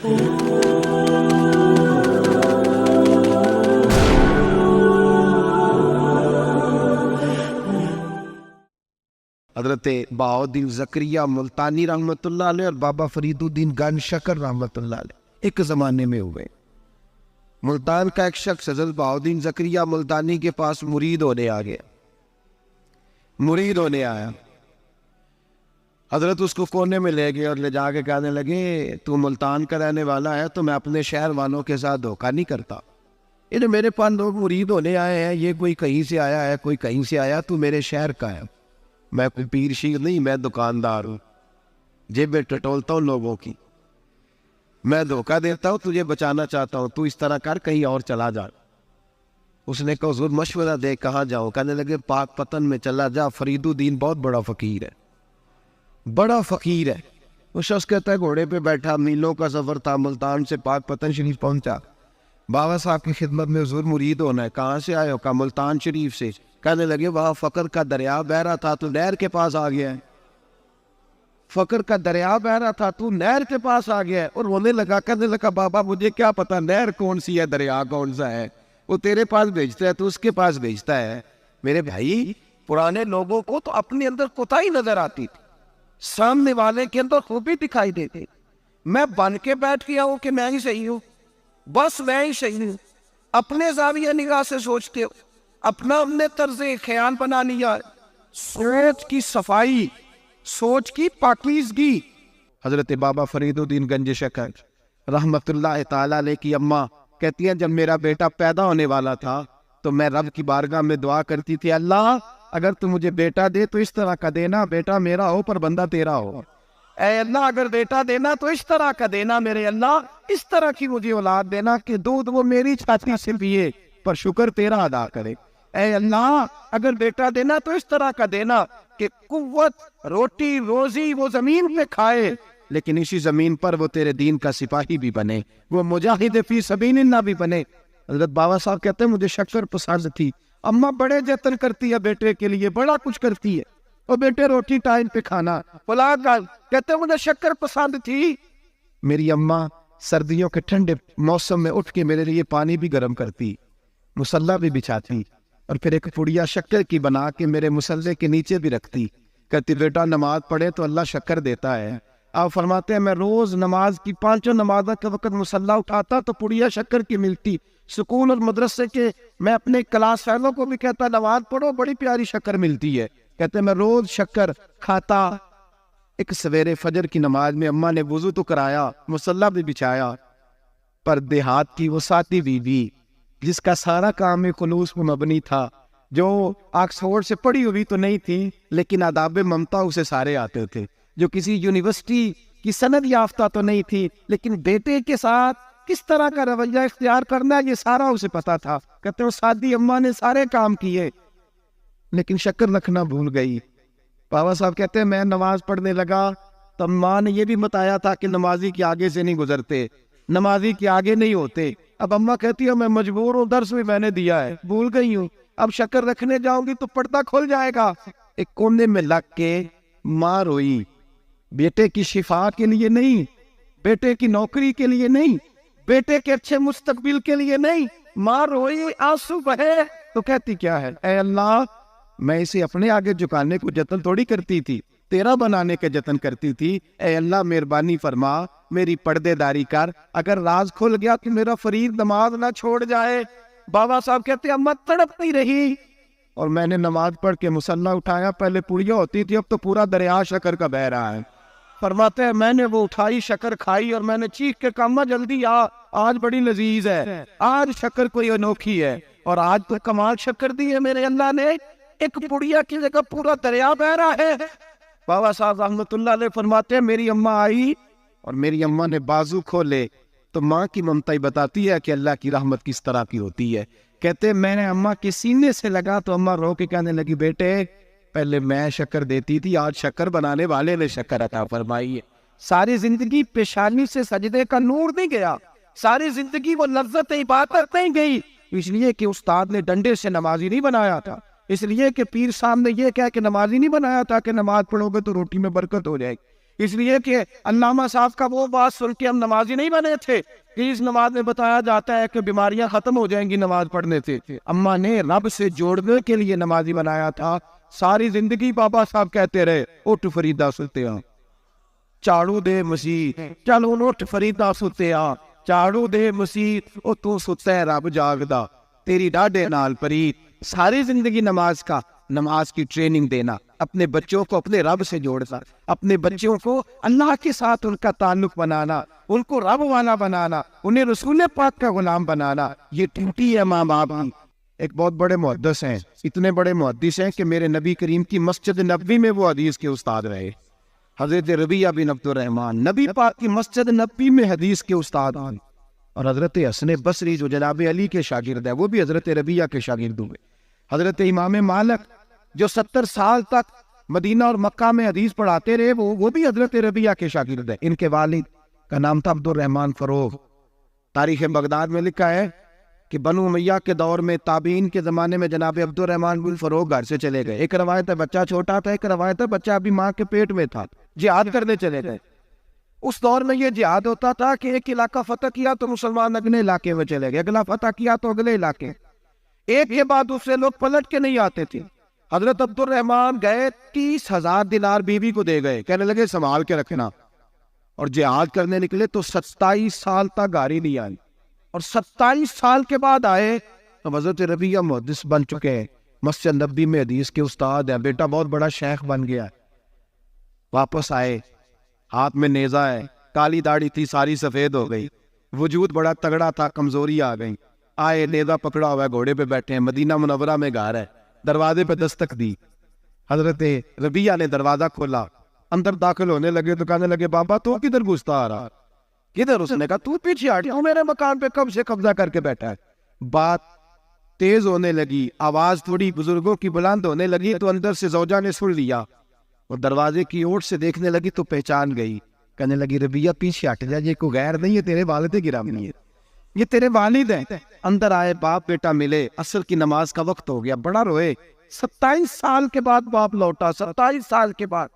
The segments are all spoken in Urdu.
حضرت بہاؤالدین زکریہ ملتانی رحمۃ اللہ علیہ اور بابا فرید الدین گنج شکر رحمۃ اللہ علیہ ایک زمانے میں ہوئے۔ ملتان کا ایک شخص حضرت بہاؤالدین زکریہ ملتانی کے پاس مرید ہونے آیا۔ حضرت اس کو کونے میں لے گئے اور لے جا کے کہنے لگے تو ملتان کا رہنے والا ہے تو میں اپنے شہر والوں کے ساتھ دھوکہ نہیں کرتا، انہیں میرے پاس لوگ مرید ہونے آئے ہیں، یہ کوئی کہیں سے آیا ہے کوئی کہیں سے آیا، تو میرے شہر کا ہے، میں کوئی پیر شیر نہیں، میں دکاندار ہوں، جیبیں ٹٹولتا ہوں لوگوں کی، میں دھوکہ دیتا ہوں، تجھے بچانا چاہتا ہوں، تو اس طرح کر کہیں اور چلا جا۔ اس نے کہا حضور مشورہ دے کہاں جاؤں؟ کہنے لگے پاک پتن میں چلا جا، فرید الدین بہت بڑا فقیر ہے، بڑا فقیر ہے۔ وہ شخص کہتا ہے گھوڑے پہ بیٹھا، میلوں کا سفر تھا، ملتان سے پاک پتن شریف پہنچا، بابا صاحب کی خدمت میں حضور مرید ہونا ہے، کہاں سے آئے ہو؟ کہا ملتان شریف سے۔ کہنے لگے وہاں فقر کا دریا بہ رہا تھا تو نہر کے پاس آ گیا ہے، فقر کا دریا بہ رہا تھا تو نہر کے پاس آ گیا ہے۔ اور رونے لگا، کہنے لگا بابا مجھے کیا پتا نہر کون سی ہے دریا کون سا ہے، وہ تیرے پاس بھیجتا ہے تو اس کے پاس بھیجتا ہے۔ میرے بھائی پرانے لوگوں کو تو اپنے اندر کوتاہی نظر آتی تھی، سامنے والے کے اندر خوبی دکھائی دیتی۔ میں بن کے بیٹھ گیا ہوں کہ میں ہی صحیح ہوں، بس میں ہی صحیح ہوں، اپنے زاویہ نگاہ سے سوچتے ہو، اپنا ہم نے طرز خیال بنا لیا۔ سوچ کی صفائی، سوچ کی پاکیزگی۔ حضرت بابا فرید الدین گنج شکر رحمت اللہ تعالیٰ علیہ کی اماں کہتی ہیں جب میرا بیٹا پیدا ہونے والا تھا تو میں رب کی بارگاہ میں دعا کرتی تھی، اللہ اگر تو مجھے بیٹا دے تو اس طرح کا دینا بیٹا میرا ہو پر بندہ تیرا ہو، اے اللہ اگر بیٹا دینا تو اس طرح کا دینا، میرے اللہ اس طرح کی مجھے اولاد دینا کہ دودھ وہ میری چھاتی سے پیے پر شکر تیرا ادا کرے، اے اللہ اگر بیٹا دینا تو اس طرح کا دینا کہ قوت روٹی روزی وہ زمین پہ کھائے لیکن اسی زمین پر وہ تیرے دین کا سپاہی بھی بنے، وہ مجاہد فی سبیل اللہ بھی بنے۔ حضرت بابا صاحب کہتے ہیں مجھے شکر پسند تھی، اماں بڑے جتن کرتی ہے بیٹے کے لیے، بڑا کچھ کرتی ہے، اور بیٹے روٹی ٹائم پہ کھانا فلاں کا، کہتے ہیں مجھے شکر پسند تھی۔ میری اماں سردیوں کے ٹھنڈے موسم میں اٹھ کے میرے لیے پانی بھی گرم کرتی، مصلی بھی بچھاتی، اور پھر ایک پڑیا شکر کی بنا کے میرے مصلی کے نیچے بھی رکھتی، کہتی بیٹا نماز پڑھے تو اللہ شکر دیتا ہے۔ آپ فرماتے ہیں میں روز نماز کی پانچوں نمازوں کے وقت مصلی اٹھاتا تو پڑیا شکر کی ملتی، سکون اور مدرسے کے میں اپنے کلاس فیلوں کو بھی کہتا نماز پڑھو بڑی پیاری شکر ملتی ہے، کہتے میں روز شکر کھاتا۔ ایک سویرے فجر کی نماز میں اماں نے وضو تو کرایا، مصلی بھی بچھایا، پر دیہات کی وہ ساتھی بیوی جس کا سارا کام خلوص پر مبنی تھا، جو آکسفورڈ سے پڑھی ہوئی تو نہیں تھی لیکن آداب ممتا اسے سارے آتے تھے، جو کسی یونیورسٹی کی سند یافتہ تو نہیں تھی لیکن بیٹے کے ساتھ کس طرح کا رویہ اختیار کرنا ہے یہ سارا اسے پتا تھا، کہتے ہیں سادی اماں نے سارے کام کیے لیکن شکر رکھنا بھول گئی۔ بابا صاحب کہتے ہیں میں نماز پڑھنے لگا تو ماں نے یہ بھی بتایا تھا کہ نمازی کے آگے سے نہیں گزرتے، نمازی کے آگے نہیں ہوتے۔ اب اماں کہتی ہے میں مجبور ہوں، درس بھی میں نے دیا ہے بھول گئی ہوں، اب شکر رکھنے جاؤں گی تو پردہ کھل جائے گا۔ ایک کونے میں لگ کے ماں روئی، بیٹے کی شفا کے لیے نہیں، بیٹے کی نوکری کے لیے نہیں، بیٹے کے اچھے مستقبل کے لیے نہیں، ماں روئی آنسو بہے تو کہتی کیا ہے، اے اللہ میں اسے اپنے آگے جھکانے کو جتن تھوڑی کرتی تھی، تیرا بنانے کے جتن کرتی تھی، اے اللہ مہربانی فرما میری پردے داری کر، اگر راز کھل گیا تو میرا فرید نماز نہ چھوڑ جائے۔ بابا صاحب کہتے ہیں اماں تڑپتی رہی اور میں نے نماز پڑھ کے مصلی اٹھایا، پہلے پڑیا ہوتی تھی اب تو پورا دریا شکر کا بہ رہا ہے۔ فرماتے ہیں میں نے وہ اٹھائی شکر کھائی اور میں نے چیخ کے کہا اماں جلدی آ، آج بڑی لذیذ ہے، آج شکر کوئی انوکھی ہے، اور آج تو کمال شکر دی ہے میرے اللہ نے، ایک پڑیا کی جگہ پورا دریا بہ رہا ہے۔ بابا صاحب رحمت اللہ علیہ فرماتے ہیں میری اماں آئی اور میری اماں نے بازو کھولے تو ماں کی ممتا ہی بتاتی ہے کہ اللہ کی رحمت کس طرح کی ہوتی ہے۔ کہتے ہیں میں نے اماں کے سینے سے لگا تو اماں رو کے کہنے لگی بیٹے پہلے میں شکر دیتی تھی، آج شکر بنانے والے نے شکر عطا فرمائی ہے۔ ساری زندگی پیشانی سے سجدے کا نور نہیں گیا، ساری زندگی وہ لذت عبادت نہیں گئی، اس لیے کہ استاد نے ڈنڈے سے نمازی نہیں بنایا تھا، اس لیے کہ پیر صاحب نے یہ کہا کہ نمازی نہیں بنایا تھا کہ نماز پڑھو گے تو روٹی میں برکت ہو جائے گی، اس لیے کہ علامہ صاحب کا وہ بات سن کے ہم نمازی نہیں بنے تھے کہ اس نماز میں بتایا جاتا ہے کہ بیماریاں ختم ہو جائیں گی نماز پڑھنے سے. اماں نے رب سے جوڑنے کے لیے نمازی بنایا تھا. ساری زندگی بابا صاحب کہتے رہے اٹھ فریدا ستیا چاڑو دے مسیح, چلو اٹھ فریدا ستیا چاڑو دے مسیح, او تو ستا ہے رب جاگدا تیری ڈاڈے نال پریت. ساری زندگی نماز کی ٹریننگ دینا, اپنے بچوں کو اپنے رب سے جوڑنا, اپنے بچوں کو اللہ کے ساتھ ان کا تعلق بنانا, ان کو رب والا بنانا, انہیں رسول پاک کا غلام بنانا, یہ ڈیوٹی ہے ماں باپ کی. ایک بہت بڑے محدث ہیں, اتنے بڑے محدث ہیں کہ میرے نبی کریم کی مسجد نبوی میں وہ حدیث کے استاد رہے. حضرت ربیعہ بن عبد الرحمن نبی پاک کی مسجد نبوی میں حدیث کے استاد ہیں. اور حضرت حسن بصری جو جناب علی کے شاگرد ہیں وہ بھی حضرت ربیعہ کے شاگرد ہوئے. حضرت امام مالک جو 70 سال تک مدینہ اور مکہ میں حدیث پڑھاتے رہے وہ بھی حضرت ربیعہ کے شاگرد ہیں. ان کے والد کا نام تھا عبد الرحمن فروغ. تاریخ بغداد میں لکھا ہے کہ بنو امیہ کے دور میں تابعین کے زمانے میں جناب عبد الرحمن بن فروغ گھر سے چلے گئے. ایک روایت ہے بچہ چھوٹا تھا, ایک روایت ہے بچہ ابھی ماں کے پیٹ میں تھا, جہاد کرنے چلے گئے. اس دور میں یہ جہاد ہوتا تھا کہ ایک علاقہ فتح کیا تو مسلمان اگلے علاقے میں چلے گئے, اگلا فتح کیا تو اگلے علاقے, ایک کے بعد دوسرے لوگ پلٹ کے نہیں آتے تھے. حضرت عبد الرحمن گئے 30,000 دینار بیوی کو دے گئے, کہنے لگے سنبھال کے رکھنا. اور جہاد کرنے نکلے تو 27 سال تک گاڑی نہیں آئی, اور 27 سال کے بعد آئے تو حضرت ربیعہ محدث بن چکے ہیں, مسجد نبوی میں حدیث کے استاد ہیں, بیٹا بہت بڑا شیخ بن گیا. واپس آئے, ہاتھ میں نیزہ ہے, کالی داڑھی تھی ساری سفید ہو گئی, وجود بڑا تگڑا تھا, کمزوری آ گئی. آئے, نیزہ پکڑا ہوا ہے, گھوڑے پہ بیٹھے ہیں, مدینہ منورہ میں گھر ہے, دروازے پہ دستک دی. حضرت ربیعہ نے دروازہ کھولا, اندر داخل ہونے لگے تو کہنے لگے بابا تو کدھر گھستا آ رہا, کدھر؟ اس نے کہا تو پیچھے ہٹ, میرے مکان پہ کب سے قبضہ کر کے بیٹھا ہے. بات تیز ہونے لگی, آواز تھوڑی بزرگوں کی بلند ہونے لگی تو اندر سے زوجہ نے سن لیا اور دروازے کی اوٹ سے دیکھنے لگی تو پہچان گئی. کہنے لگی ربیعہ پیچھے ہٹ جا, یہ کوئی غیر نہیں ہے, تیرے والد گرامی ہے, یہ تیرے والد ہیں. اندر آئے, باپ بیٹا ملے, عصر کی نماز کا وقت ہو گیا, بڑا روئے. 27 سال کے بعد باپ لوٹا, 27 سال کے بعد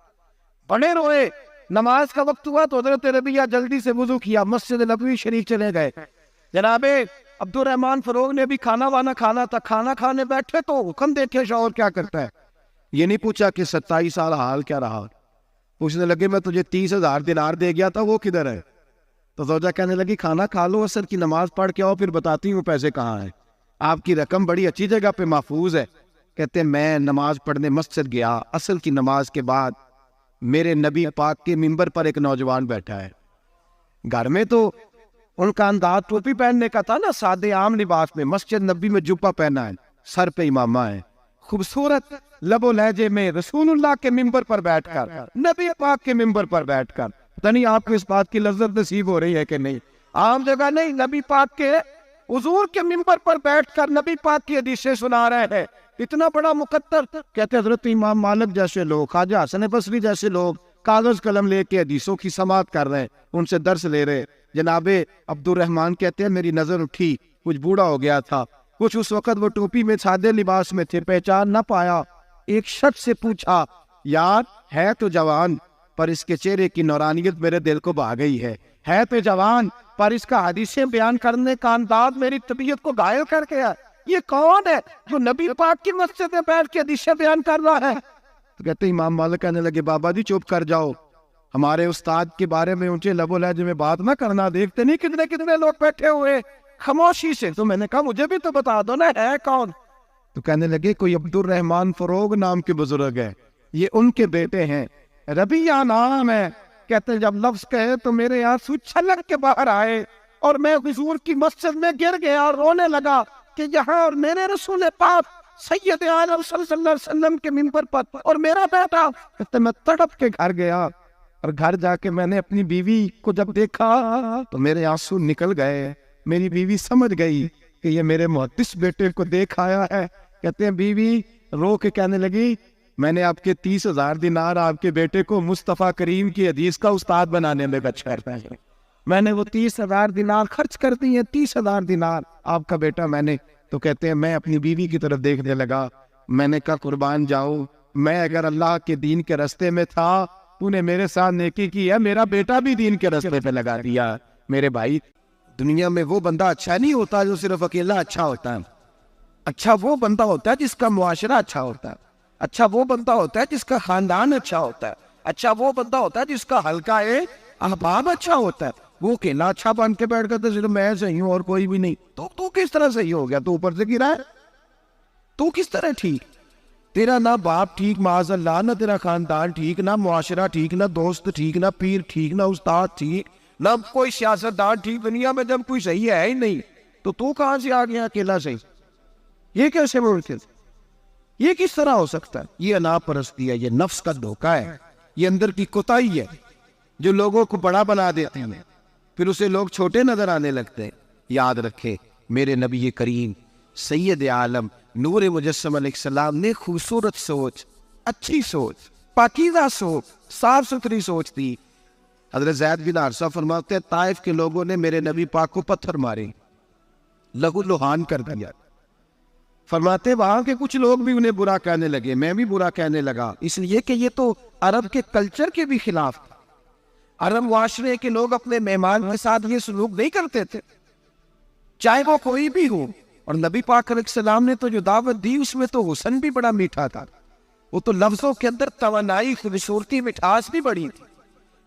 بڑے روئے. نماز کا وقت ہوا تو حضرت ربیعہ جلدی سے وضو کیا, مسجد نبوی شریف چلے گئے. جناب عبد الرحمن فروغ نے بھی کھانا وانا کھانا تھا, کھانا کھانے بیٹھے تو حکم دیکھے شوہر کیا کرتا ہے. یہ نہیں پوچھا کہ 27 سال حال کیا رہا, پوچھنے لگے میں تجھے 30,000 دینار دے گیا تھا, وہ کدھر ہے؟ تو زوجہ کہنے لگی کھانا کھا لو, عصر کی نماز پڑھ کے آؤ, پھر بتاتی ہوں پیسے کہاں ہیں. آپ کی رقم بڑی اچھی جگہ پہ محفوظ ہے. کہتے ہیں میں نماز پڑھنے مسجد گیا, عصر کی نماز کے بعد میرے نبی پاک کے منبر پر ایک نوجوان بیٹھا ہے. گھر میں تو ان کا انداز ٹوپی پہننے کا تھا نا, سادے عام لباس میں. مسجد نبی میں جبہ پہنا ہے, سر پہ امامہ ہے, خوبصورت لب و لہجے میں رسول اللہ کے منبر پر بیٹھ کر, نبی پاک کے منبر پر بیٹھ کر. پتہ نہیں آپ کو اس بات کی لذت نصیب ہو رہی ہے کہ نہیں, عام جگہ نہیں, نبی پاک کے حضور کے منبر پر بیٹھ کر نبی پاک کی حدیثیں سنا رہے ہیں. اتنا بڑا مقدر. کہتے حضرت امام مالک جیسے لوگ, خواجہ حسن بصری جیسے لوگ کاغذ قلم لے کے حدیثوں کی سماعت کر رہے ہیں, ان سے درس لے رہے. جناب عبد الرحمن کہتے ہیں میری نظر اٹھی, کچھ بوڑھا ہو گیا تھا, کچھ اس وقت وہ ٹوپی میں سادے لباس میں تھے, پہچان نہ پایا. ایک شخص سے پوچھا یار ہے تو جوان پر اس کے چہرے کی نورانیت میرے دل کو بھا گئی ہے تو جوان پر اس کا حدیثیں بیان کرنے کا انداز میری طبیعت کو گھائل کر گیا. یہ کون ہے جو نبی پاک کی مسجد میں بیٹھ کے حدیثیں بیان کر رہا ہے؟ تو کہتے امام مالک کہنے لگے بابا جی چپ کر جاؤ, ہمارے استاد کے بارے میں اونچے لب و لہجے میں بات نہ کرنا, دیکھتے نہیں کتنے کتنے لوگ بیٹھے ہوئے خاموشی سے. تو میں نے کہا مجھے بھی تو بتا دو نا ہے کون. تو کہنے لگے کوئی عبد الرحمن فروغ نام کے بزرگ ہے, یہ ان کے بیٹے ہیں, ربیعہ نام ہے. کہتے ہیں جب لفظ کہے تو میرے آنسو چھلک کے باہر آئے اور میں حضور کی مسجد میں گر گیا اور رونے لگا کہ یہاں اور میرے رسول پاک سید عالم صلی اللہ علیہ وسلم کے منبر پر اور میرا بیٹا. کہتے میں تڑپ کے گھر گیا اور گھر جا کے میں نے اپنی بیوی کو جب دیکھا تو میرے آنسو نکل گئے. میری بیوی سمجھ گئی کہ یہ میرے محدث بیٹے کو دیکھ آیا ہے. کہتے ہیں بیوی رو کے کہنے لگی میں نے آپ کے 30,000 دینار آپ کے بیٹے کو مصطفیٰ کریم کی حدیث کا استاد بنانے میں خرچ کرتا ہے. میں نے وہ 30,000 دینار خرچ کر دی ہیں, 30,000 دینار آپ کا بیٹا میں نے. تو کہتے ہیں میں اپنی بیوی کی طرف دیکھنے لگا, میں نے کہا قربان جاؤں, میں اگر اللہ کے دین کے رستے میں تھا تو نے میرے ساتھ نیکی کی ہے, میرا بیٹا بھی دین کے راستے پہ لگا دیا. میرے بھائی, دنیا میں وہ بندہ اچھا نہیں ہوتا جو صرف اکیلا اچھا ہوتا ہے. اچھا وہ بندہ ہوتا ہے جس کا معاشرہ اچھا ہوتا ہے. اچھا وہ بندہ ہوتا ہے جس کا خاندان اچھا ہوتا ہے. اچھا وہ بندہ ہوتا ہے جس کا حلقہ احباب اچھا ہوتا ہے. وہ اکیلا اچھا بن کے بیٹھ کر تو صرف میں صحیح ہوں اور کوئی بھی نہیں. تو کس طرح صحیح ہو گیا؟ تو اوپر سے گرا ہے. تو کس طرح ٹھیک؟ تیرا نہ باپ ٹھیک معاذ اللہ, نہ تیرا خاندان ٹھیک, نہ معاشرہ ٹھیک, نہ دوست ٹھیک, نہ پیر ٹھیک, نہ استاد ٹھیک, نہ کوئی سیاستدان ٹھیک. دنیا میں جب کوئی صحیح ہے ہی نہیں تو کہاں سے آ گیا اکیلا صحیح؟ یہ کیسے ممکن؟ یہ کس طرح ہو سکتا ہے؟ یہ انا پرستی ہے, یہ نفس کا دھوکہ ہے, یہ اندر کی کوتاہی ہے جو لوگوں کو بڑا بنا دیتے ہیں, پھر اسے لوگ چھوٹے نظر آنے لگتے ہیں. یاد رکھے میرے نبی کریم سید عالم نور مجسم علیہ السلام نے خوبصورت سوچ, اچھی سوچ, پاکیزہ سوچ, صاف ستھری سوچ تھی. حضرت زید بن حارثہ فرماتے ہیں طائف کے لوگوں نے میرے نبی پاک کو پتھر مارے, لہو لہان کر دیا. فرماتے وہاں کے کچھ لوگ بھی انہیں برا کہنے لگے, میں بھی برا کہنے لگا, اس لیے کہ یہ تو عرب کے کلچر کے بھی خلاف تھا. عرب معاشرے کے لوگ اپنے مہمان کے ساتھ یہ سلوک نہیں کرتے تھے, چاہے وہ کوئی بھی ہو. اور نبی پاک علیہ السلام نے تو جو دعوت دی اس میں تو حسن بھی بڑا میٹھا تھا, وہ تو لفظوں کے اندر توانائی, خوبصورتی, مٹھاس بھی بڑی تھی.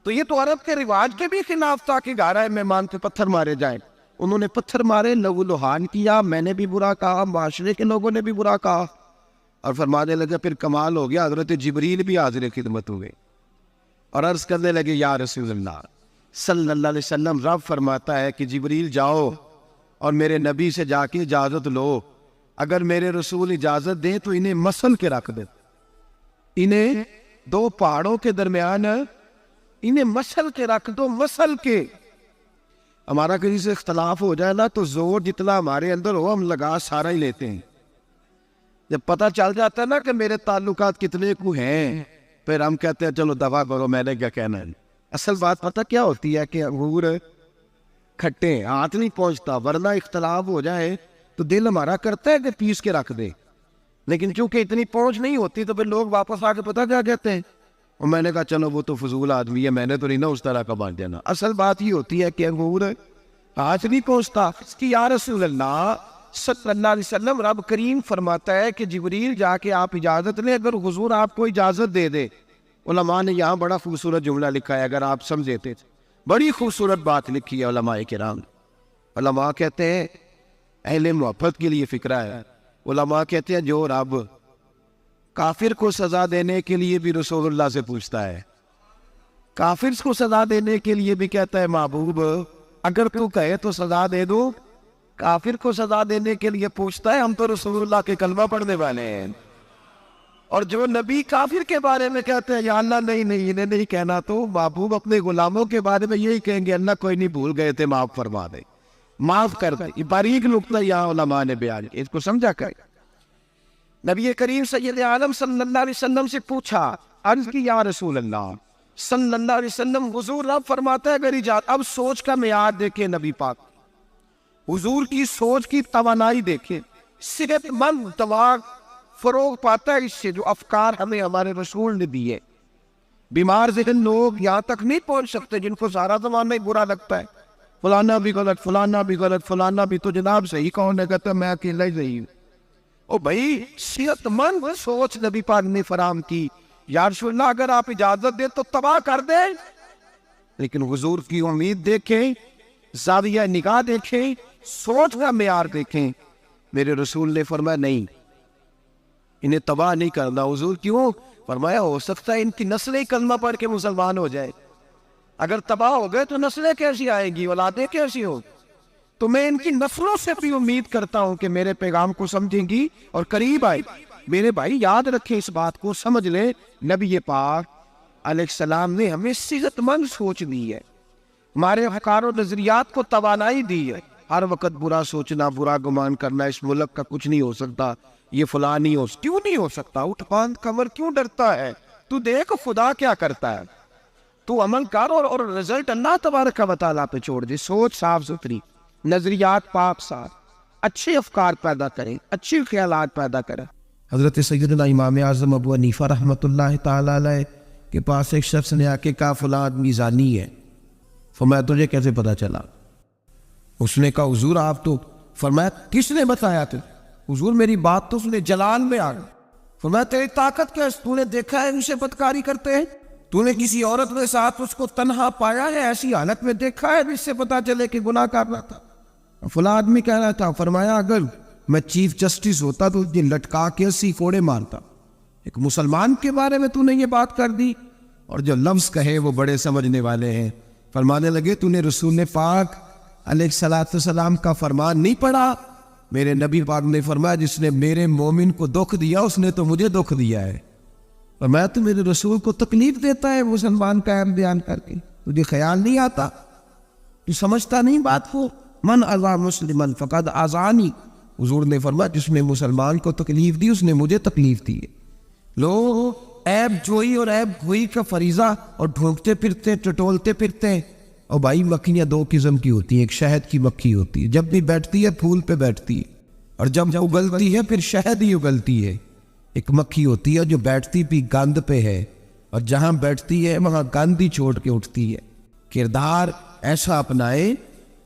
تو یہ تو عرب کے رواج کے بھی خلاف تھا کہ گھر آئے مہمان پہ پتھر مارے جائیں. انہوں نے پتھر مارے, لہو لہان کیا, میں نے بھی برا کہا, معاشرے کے لوگوں نے بھی برا کہا. اور فرمانے لگے پھر کمال ہو گیا, حضرت جبریل بھی حاضر خدمت ہوئے اور عرض کرنے لگے یا رسول اللہ صلی اللہ علیہ وسلم, رب فرماتا ہے کہ جبریل جاؤ اور میرے نبی سے جا کے اجازت لو, اگر میرے رسول اجازت دیں تو انہیں مسل کے رکھ دیں, انہیں دو پہاڑوں کے درمیان انہیں مسل کے رکھ دو, مسل کے. ہمارا کسی سے اختلاف ہو جائے نا تو زور جتنا ہمارے اندر ہو ہم لگا سارا ہی لیتے ہیں. جب پتہ چل جاتا ہے نا کہ میرے تعلقات کتنے کو ہیں, پھر ہم کہتے ہیں چلو دفع کرو, میں نے کیا کہنا ہے. اصل بات پتہ کیا ہوتی ہے کہ انگور کھٹے ہاتھ نہیں پہنچتا, ورنہ اختلاف ہو جائے تو دل ہمارا کرتا ہے کہ پیس کے رکھ دے, لیکن چونکہ اتنی پہنچ نہیں ہوتی تو پھر لوگ واپس آ کے پتہ کیا کہتے ہیں, اور میں نے کہا چلو وہ تو فضول آدمی ہے, میں نے تو نہیں نا اس طرح کا بانٹ دینا. اصل بات یہ ہوتی ہے کہ انگور ہاتھ نہیں پہنچتا. اس کی یا رسول اللہ صلی اللہ علیہ وسلم, رب کریم فرماتا ہے کہ جبریل جا کے آپ اجازت لیں, اگر حضور آپ کو اجازت دے دے. علماء نے یہاں بڑا خوبصورت جملہ لکھا ہے, اگر آپ سمجھے تھے, بڑی خوبصورت بات لکھی ہے علماء کرام. علماء کہتے ہیں اہل محبت کے لیے فکرہ ہے. علماء کہتے ہیں جو رب کافر کو سزا دینے کے لیے بھی رسول اللہ سے پوچھتا ہے, کافر کو سزا دینے کے لیے بھی کہتا ہے محبوب اگر تو کہے تو سزا دے دو, کافر کو سزا دینے کے لیے پوچھتا ہے. ہم تو رسول اللہ کے کلمہ پڑھنے والے ہیں, اور جو نبی کافر کے بارے میں کہتے ہیں یا اللہ نہیں انہیں نہیں کہنا, تو محبوب اپنے غلاموں کے بارے میں یہی کہیں گے اللہ کوئی نہیں, بھول گئے تھے, معاف فرما دے, معاف کر دے. یہ باریک نقطہ یہاں علماء نے بیان کیا, اس کو سمجھا کر. نبی کریم سید عالم صلی اللہ علیہ وسلم سے پوچھا, عرض کی یا رسول اللہ صلی اللہ علیہ وسلم, حضور رب فرماتا ہے اگر اجازت. اب سوچ کا معیار دیکھیں نبی پاک, حضور کی سوچ کی توانائی دیکھیں. صحت مند دماغ فروغ پاتا ہے اس سے جو افکار ہمیں ہمارے رسول نے دیے. بیمار ذہن لوگ یہاں تک نہیں پہنچ سکتے جن کو سارا زمانہ ہی برا لگتا ہے, فلانا بھی غلط, فلانا بھی غلط, فلانا بھی, تو جناب صحیح کون ہے؟ کہتا میں اکیلا ہی صحیح ہوں. او بھائی صحت مند سوچ نبی پاک نے فراہم کی. یا رسول اللہ اگر آپ اجازت دیں تو تباہ کر دیں, لیکن حضور کی امید دیکھیں, زاویہ نگاہ دیکھیں, سوچ کا معیار دیکھیں. میرے رسول نے فرمایا نہیں, انہیں تباہ نہیں کرنا. حضور کیوں؟ فرمایا ہو سکتا ہے ان کی نسلیں کلمہ پڑھ کے مسلمان ہو جائے, اگر تباہ ہو گئے تو نسلیں کیسی آئیں گی, اولادیں کیسی ہو. تو میں ان کی نسلوں سے بھی امید کرتا ہوں کہ میرے پیغام کو سمجھیں گی اور قریب آئے. میرے بھائی یاد رکھیں اس بات کو, سمجھ لیں نبی پاک علیہ السلام نے ہمیں صحت مند سوچ دی ہے, ہمارے افکار و نظریات کو توانائی دی ہے. ہر وقت برا سوچنا, برا گمان کرنا, اس ملک کا کچھ نہیں ہو سکتا, یہ فلاں نہیں ہو, کیوں نہیں ہو سکتا؟ اٹھ باندھ کمر کیوں ڈرتا ہے؟ تو دیکھ خدا کیا کرتا ہے, تو عمل کر اور رزلٹ اللہ تبارک و تعالیٰ پہ چھوڑ دے. سوچ صاف ستھری, نظریات پاک صاف, اچھے افکار پیدا کریں, اچھے خیالات پیدا کریں. حضرت سیدنا امام اعظم ابو حنیفہ رحمۃ اللہ تعالی علیہ کے پاس ایک شخص نے آ کے کہا فلاں آدمی زانی ہے. فرمایا تجھے کیسے پتا چلا؟ اس نے کہا حضور آپ تو. فرمایا کس نے بتایا تھے؟ حضور میری بات تو اس نے جلال میں آ گئی. فرمایا تیری طاقت کیا ہے؟ تو نے دیکھا ہے اسے بدکاری کرتے ہیں؟ تو نے کسی عورت کے ساتھ اس کو تنہا پایا ہے ایسی حالت میں دیکھا ہے جس سے پتا چلے کہ گناہ کر رہا تھا؟ فلاں آدمی کہہ رہا تھا. فرمایا اگر میں چیف جسٹس ہوتا تو یہ لٹکا کے 80 کوڑے مارتا. ایک مسلمان کے بارے میں تو نے یہ بات کر دی. اور جو لفظ کہے وہ بڑے سمجھنے والے ہیں. فرمانے لگے تو نے رسول پاک علیہ السلام کا فرمان نہیں پڑھا؟ میرے نبی پاک نے فرمایا جس نے میرے مومن کو دکھ دیا اس نے تو مجھے دکھ دیا ہے. فرمایا تو میرے رسول کو تکلیف دیتا ہے مسلمان کا عیب بیان کر کے، تجھے خیال نہیں آتا؟ تو سمجھتا نہیں بات کو؟ من اذا مسلمن فقد اذانی. حضور نے فرمایا جس نے مسلمان کو تکلیف دی اس نے مجھے تکلیف دی ہے. لوگ عیب جوئی اور عیب گوئی کا فریضہ اور ڈھونکتے پھرتے ٹٹولتے پھرتے. اور بھائی مکھیاں دو قسم کی ہوتی ہیں، ایک شہد کی مکھی ہوتی ہے، جب بھی بیٹھتی ہے پھول پہ بیٹھتی ہے، اور جب اگلتی ہے پھر شہد ہی اگلتی ہے. ایک مکھی ہوتی ہے جو بیٹھتی بھی گند پہ ہے اور جہاں بیٹھتی ہے وہاں گند ہی چھوڑ کے اٹھتی ہے. کردار ایسا اپنائے،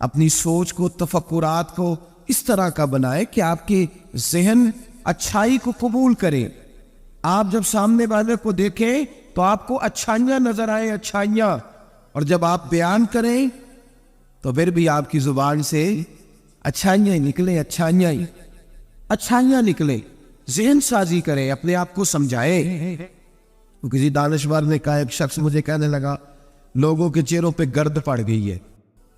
اپنی سوچ کو تفکرات کو اس طرح کا بنائے کہ آپ کے ذہن اچھائی کو قبول کرے. آپ جب سامنے والے کو دیکھیں تو آپ کو اچھائیاں نظر آئیں، اچھائیاں. اور جب آپ بیان کریں تو پھر بھی آپ کی زبان سے اچھائیاں نکلیں، اچھائیاں نکلیں. ذہن سازی کریں، اپنے آپ کو سمجھائے. کسی دانشور نے کہا، ایک شخص مجھے کہنے لگا لوگوں کے چہروں پہ گرد پڑ گئی ہے.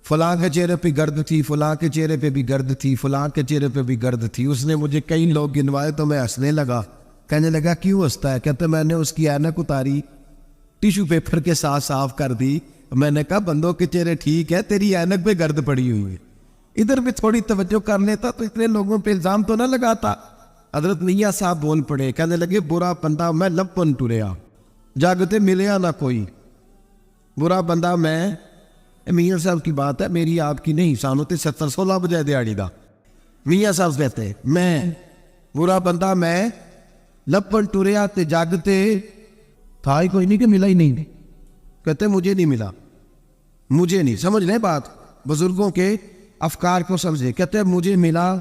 فلاں کے چہرے پہ گرد تھی، فلاں کے چہرے پہ بھی گرد تھی، فلاں کے چہرے پہ بھی گرد تھی. اس نے مجھے کئی لوگ گنوائے تو میں ہنسنے لگا. کہنے لگا کیوں ہنستا ہے؟ کہتے میں نے اس کی اینک اتاری، ٹیشو پیپر کے ساتھ صاف کر دی. میں نے کہا بندوں کے چہرے ٹھیک ہے، تیری اینک پہ گرد پڑی ہوئی ہے. ادھر بھی تھوڑی توجہ کر لیتا تو اتنے لوگوں پہ الزام تو نہ لگاتا. حضرت میاں صاحب بول پڑے، کہنے لگے برا بندہ میں لپن ٹریا، جاگتے ملیا نہ کوئی. برا بندہ میں، میاں صاحب کی بات ہے میری آپ کی نہیں، سانو تے 70-16 بجے دیہڑی دا. میاں صاحب کہتے میں برا بندہ میں لپن ٹریا تے جاگتے تھا ہی کوئی نہیں کہ ملا ہی نہیں. کہتے مجھے نہیں ملا، مجھے نہیں. سمجھ لیں بات، بزرگوں کے افکار کو سمجھے. کہتے مجھے ملا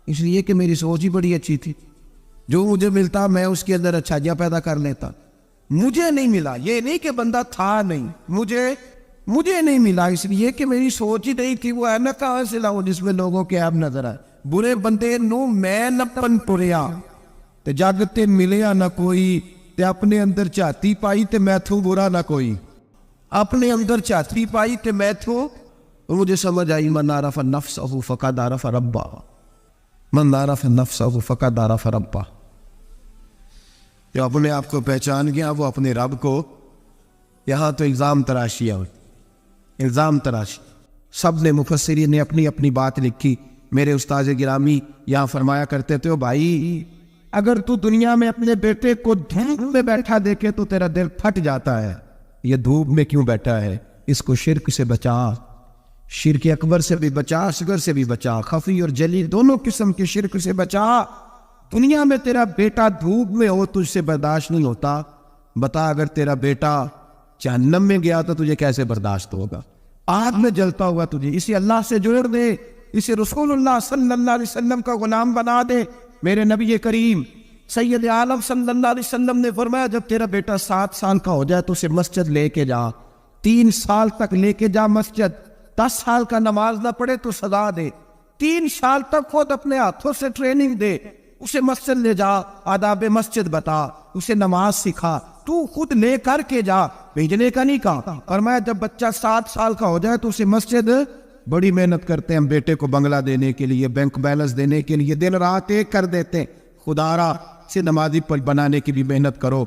اس لیے کہ میری سوچ ہی بڑی اچھی تھی، جو مجھے ملتا میں اس کے اندر اچھائیاں پیدا کر لیتا. مجھے نہیں ملا یہ نہیں کہ بندہ تھا نہیں، مجھے نہیں ملا اس لیے کہ میری سوچ ہی نہیں تھی. وہ ہے نا کہاں سے لاؤں جس میں لوگوں کے عیب نظر آئے. برے بندے نو میں لپن ٹریا تے جاگتے ملیا نہ کوئی، تے اپنے اندر چاہتی پائی تے میں تھوں برا نہ کوئی. اپنے اندر چاہتی پائی تے میں تھوں. مجھے سمجھ آئی من عرف نفسہ فقد عرف ربہ، من عرف نفسہ فقد عرف ربہ. جو اپنے آپ کو پہچان گیا وہ اپنے رب کو. یہاں تو الزام تراشی ہے، الزام تراشی. سب نے مفسرین نے اپنی اپنی بات لکھی. میرے استاد گرامی یہاں فرمایا کرتے تھے بھائی اگر تو دنیا میں اپنے بیٹے کو دھوپ میں بیٹھا دیکھے تو تیرا دل پھٹ جاتا ہے. یہ دھوپ میں کیوں بیٹھا ہے؟ اس کو شرک سے بچا، شرک اکبر سے بھی بچا، اصغر سے بھی بچا، خفی اور جلی دونوں قسم کے شرک سے بچا. دنیا میں تیرا بیٹا دھوپ میں ہو تجھ سے برداشت نہیں ہوتا، بتا اگر تیرا بیٹا جہنم میں گیا تو تجھے کیسے برداشت ہوگا؟ آگ میں جلتا ہوا تجھے. اسے اللہ سے جوڑ دے، اسے رسول اللہ صلی اللہ علیہ وسلم کا غلام بنا دے. میرے نبی کریم سید عالم صلی اللہ علیہ وسلم نے فرمایا جب تیرا بیٹا 7 سال کا ہو جائے تو اسے مسجد لے کے جا، 3 سال تک لے کے جا مسجد. 10 سال کا نماز نہ پڑھے تو سزا دے. 3 سال تک خود اپنے ہاتھوں سے ٹریننگ دے، اسے مسجد لے جا، آداب مسجد بتا، اسے نماز سکھا. تو خود لے کر کے جا، بھیجنے کا نہیں کہا. اور میں جب بچہ 7 سال کا ہو جائے تو اسے مسجد. بڑی محنت کرتے ہیں ہم بیٹے کو بنگلہ دینے کے لیے، بینک بیلنس دینے کے لیے، دن رات ایک کر دیتے ہیں. خدا را سے نمازی پر بنانے کی بھی محنت کرو.